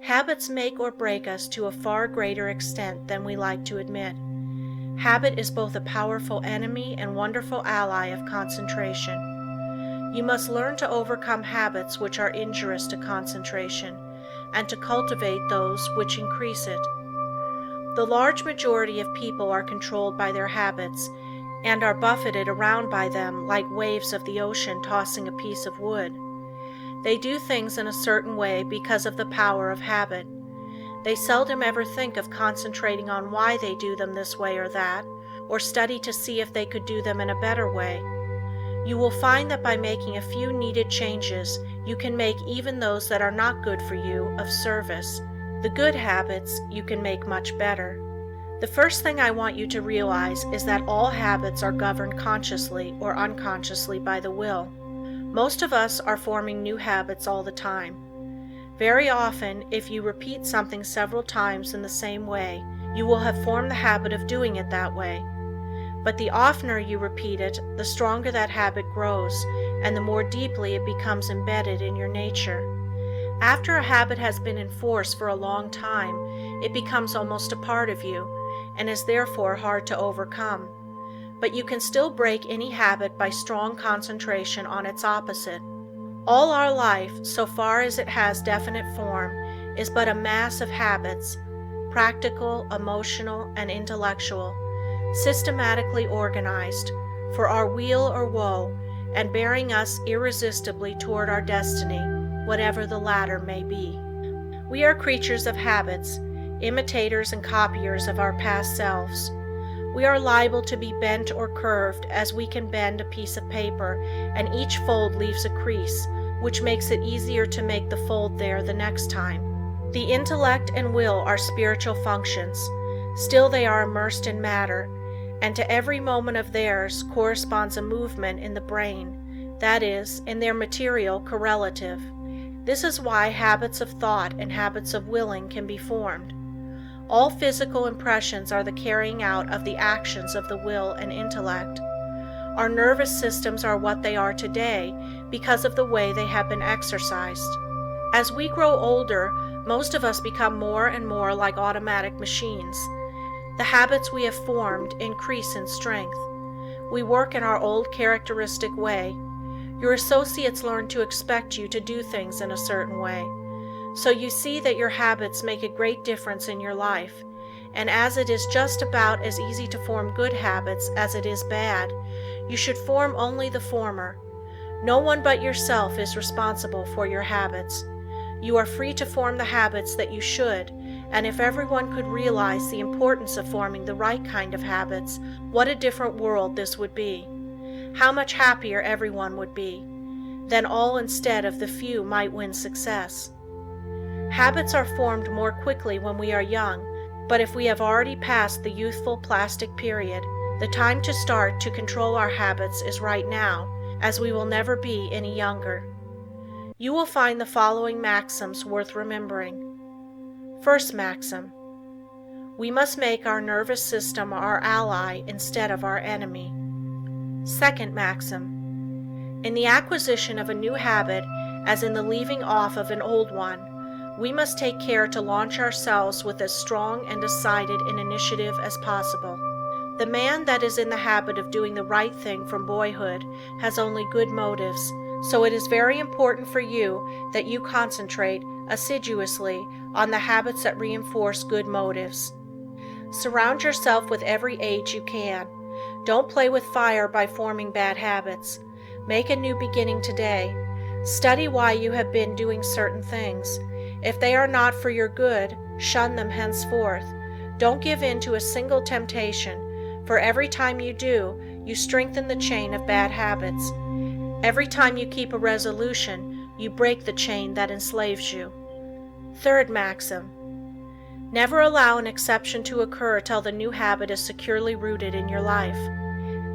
Habits make or break us to a far greater extent than we like to admit. Habit is both a powerful enemy and wonderful ally of concentration. You must learn to overcome habits which are injurious to concentration, and to cultivate those which increase it. The large majority of people are controlled by their habits, and are buffeted around by them like waves of the ocean tossing a piece of wood. They do things in a certain way because of the power of habit. They seldom ever think of concentrating on why they do them this way or that, or study to see if they could do them in a better way. You will find that by making a few needed changes, you can make even those that are not good for you of service. The good habits you can make much better. The first thing I want you to realize is that all habits are governed consciously or unconsciously by the will. Most of us are forming new habits all the time. Very often, if you repeat something several times in the same way, you will have formed the habit of doing it that way. But the oftener you repeat it, the stronger that habit grows, and the more deeply it becomes embedded in your nature. After a habit has been in force for a long time, it becomes almost a part of you, and is therefore hard to overcome. But you can still break any habit by strong concentration on its opposite. All our life, so far as it has definite form, is but a mass of habits, practical, emotional, and intellectual, systematically organized, for our weal or woe, and bearing us irresistibly toward our destiny, whatever the latter may be. We are creatures of habits, imitators and copiers of our past selves. We are liable to be bent or curved as we can bend a piece of paper, and each fold leaves a crease, which makes it easier to make the fold there the next time. The intellect and will are spiritual functions, still they are immersed in matter, and to every moment of theirs corresponds a movement in the brain, that is, in their material correlative. This is why habits of thought and habits of willing can be formed. All physical impressions are the carrying out of the actions of the will and intellect. Our nervous systems are what they are today because of the way they have been exercised. As we grow older, most of us become more and more like automatic machines. The habits we have formed increase in strength. We work in our old characteristic way. Your associates learn to expect you to do things in a certain way. So you see that your habits make a great difference in your life, and as it is just about as easy to form good habits as it is bad, you should form only the former. No one but yourself is responsible for your habits. You are free to form the habits that you should, and if everyone could realize the importance of forming the right kind of habits, what a different world this would be. How much happier everyone would be. Then all instead of the few might win success. Habits are formed more quickly when we are young, but if we have already passed the youthful plastic period, the time to start to control our habits is right now, as we will never be any younger. You will find the following maxims worth remembering. First maxim: we must make our nervous system our ally instead of our enemy. Second maxim: in the acquisition of a new habit, as in the leaving off of an old one, we must take care to launch ourselves with as strong and decided an initiative as possible. The man that is in the habit of doing the right thing from boyhood has only good motives, so it is very important for you that you concentrate assiduously on the habits that reinforce good motives. Surround yourself with every aid you can. Don't play with fire by forming bad habits. Make a new beginning today. Study why you have been doing certain things. If they are not for your good, shun them henceforth. Don't give in to a single temptation, for every time you do, you strengthen the chain of bad habits. Every time you keep a resolution, you break the chain that enslaves you. Third maxim: never allow an exception to occur till the new habit is securely rooted in your life.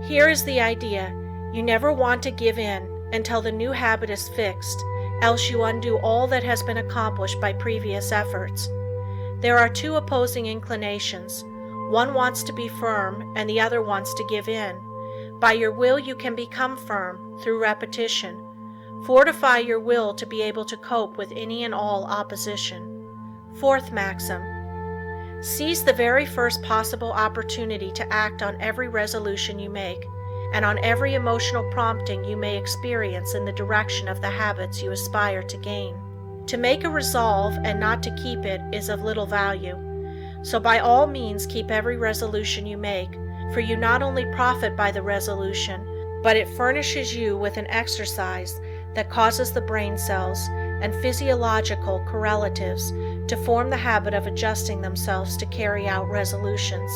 Here is the idea: you never want to give in until the new habit is fixed, else you undo all that has been accomplished by previous efforts. There are two opposing inclinations. One wants to be firm, and the other wants to give in. By your will you can become firm, through repetition. Fortify your will to be able to cope with any and all opposition. Fourth maxim: seize the very first possible opportunity to act on every resolution you make, and on every emotional prompting you may experience in the direction of the habits you aspire to gain. To make a resolve and not to keep it is of little value, so by all means keep every resolution you make, for you not only profit by the resolution, but it furnishes you with an exercise that causes the brain cells and physiological correlatives to form the habit of adjusting themselves to carry out resolutions.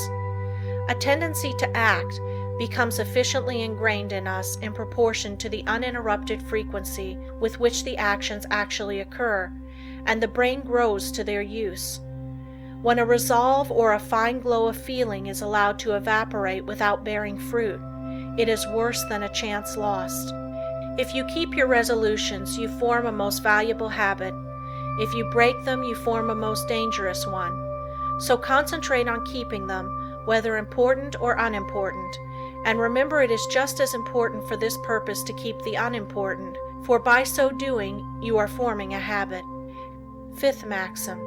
A tendency to act becomes efficiently ingrained in us in proportion to the uninterrupted frequency with which the actions actually occur, and the brain grows to their use. When a resolve or a fine glow of feeling is allowed to evaporate without bearing fruit, it is worse than a chance lost. If you keep your resolutions, you form a most valuable habit. If you break them, you form a most dangerous one. So concentrate on keeping them, whether important or unimportant, and remember it is just as important for this purpose to keep the unimportant, for by so doing you are forming a habit. Fifth maxim: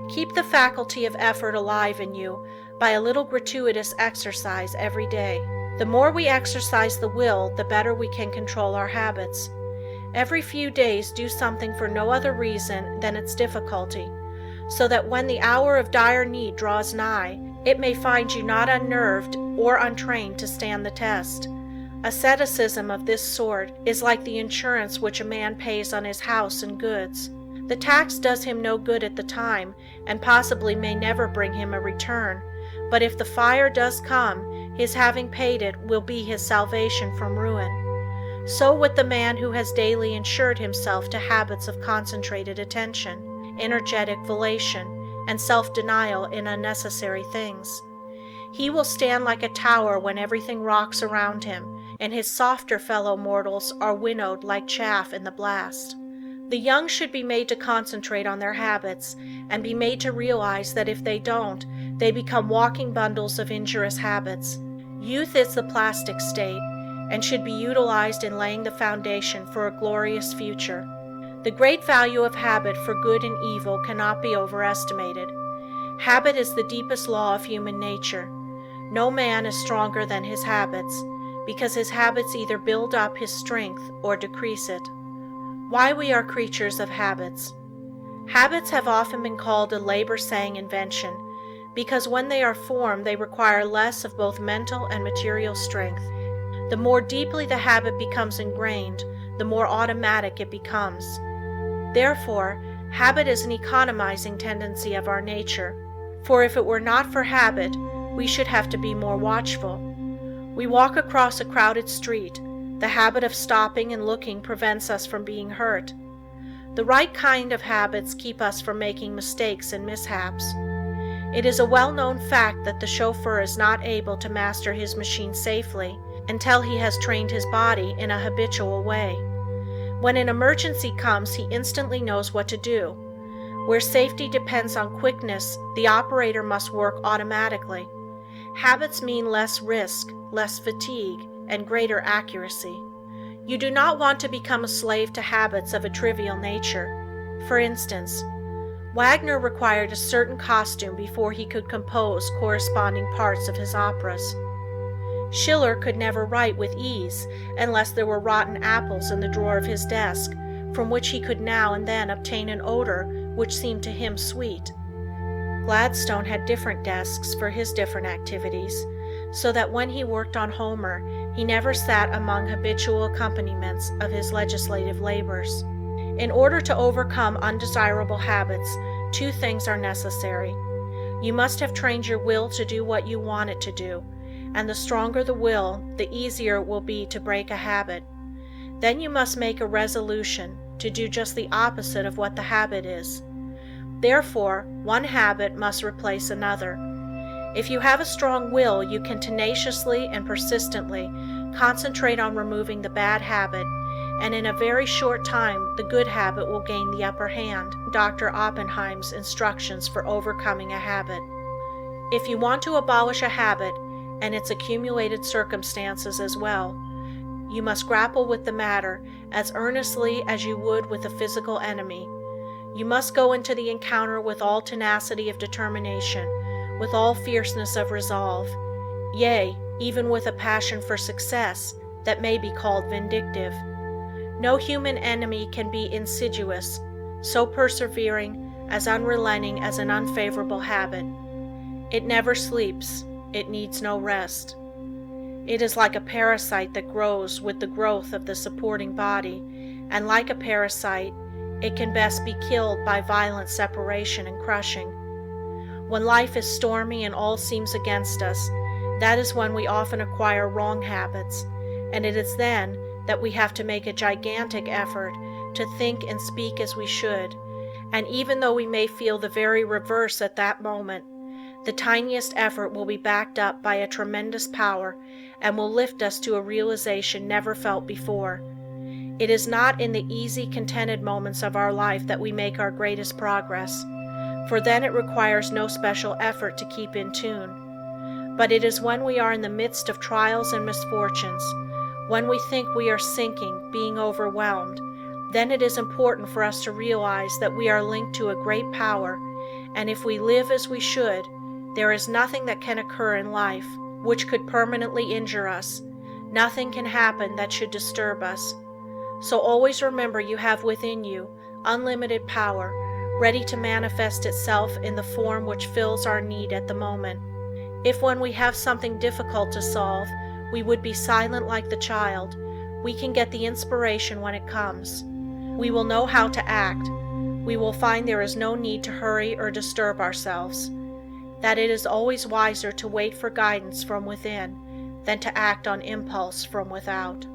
keep the faculty of effort alive in you by a little gratuitous exercise every day. The more we exercise the will, the better we can control our habits. Every few days do something for no other reason than its difficulty, so that when the hour of dire need draws nigh, it may find you not unnerved or untrained to stand the test. Asceticism of this sort is like the insurance which a man pays on his house and goods. The tax does him no good at the time, and possibly may never bring him a return, but if the fire does come, his having paid it will be his salvation from ruin. So with the man who has daily insured himself to habits of concentrated attention, energetic volation, and self-denial in unnecessary things. He will stand like a tower when everything rocks around him, and his softer fellow mortals are winnowed like chaff in the blast. The young should be made to concentrate on their habits, and be made to realize that if they don't, they become walking bundles of injurious habits. Youth is the plastic state, and should be utilized in laying the foundation for a glorious future. The great value of habit for good and evil cannot be overestimated. Habit is the deepest law of human nature. No man is stronger than his habits, because his habits either build up his strength or decrease it. Why we are creatures of habits. Habits have often been called a labor-saving invention, because when they are formed they require less of both mental and material strength. The more deeply the habit becomes ingrained, the more automatic it becomes. Therefore, habit is an economizing tendency of our nature, for if it were not for habit, we should have to be more watchful. We walk across a crowded street. The habit of stopping and looking prevents us from being hurt. The right kind of habits keep us from making mistakes and mishaps. It is a well-known fact that the chauffeur is not able to master his machine safely until he has trained his body in a habitual way. When an emergency comes, he instantly knows what to do. Where safety depends on quickness, the operator must work automatically. Habits mean less risk, less fatigue, and greater accuracy. You do not want to become a slave to habits of a trivial nature. For instance, Wagner required a certain costume before he could compose corresponding parts of his operas. Schiller could never write with ease unless there were rotten apples in the drawer of his desk, from which he could now and then obtain an odor which seemed to him sweet. Gladstone had different desks for his different activities, so that when he worked on Homer, he never sat among habitual accompaniments of his legislative labors. In order to overcome undesirable habits, two things are necessary. You must have trained your will to do what you want it to do, and the stronger the will, the easier it will be to break a habit. Then you must make a resolution to do just the opposite of what the habit is. Therefore, one habit must replace another. If you have a strong will, you can tenaciously and persistently concentrate on removing the bad habit, and in a very short time the good habit will gain the upper hand. Dr. Oppenheim's instructions for overcoming a habit. If you want to abolish a habit, and its accumulated circumstances as well, you must grapple with the matter as earnestly as you would with a physical enemy. You must go into the encounter with all tenacity of determination, with all fierceness of resolve, yea, even with a passion for success that may be called vindictive. No human enemy can be insidious, so persevering, as unrelenting as an unfavorable habit. It never sleeps, it needs no rest. It is like a parasite that grows with the growth of the supporting body, and like a parasite, it can best be killed by violent separation and crushing. When life is stormy and all seems against us, that is when we often acquire wrong habits, and it is then that we have to make a gigantic effort to think and speak as we should, and even though we may feel the very reverse at that moment, the tiniest effort will be backed up by a tremendous power and will lift us to a realization never felt before. It is not in the easy, contented moments of our life that we make our greatest progress, for then it requires no special effort to keep in tune. But it is when we are in the midst of trials and misfortunes, when we think we are sinking, being overwhelmed, then it is important for us to realize that we are linked to a great power, and if we live as we should, there is nothing that can occur in life which could permanently injure us. Nothing can happen that should disturb us. So always remember you have within you unlimited power, ready to manifest itself in the form which fills our need at the moment. If when we have something difficult to solve, we would be silent like the child, we can get the inspiration when it comes. We will know how to act. We will find there is no need to hurry or disturb ourselves. That it is always wiser to wait for guidance from within than to act on impulse from without.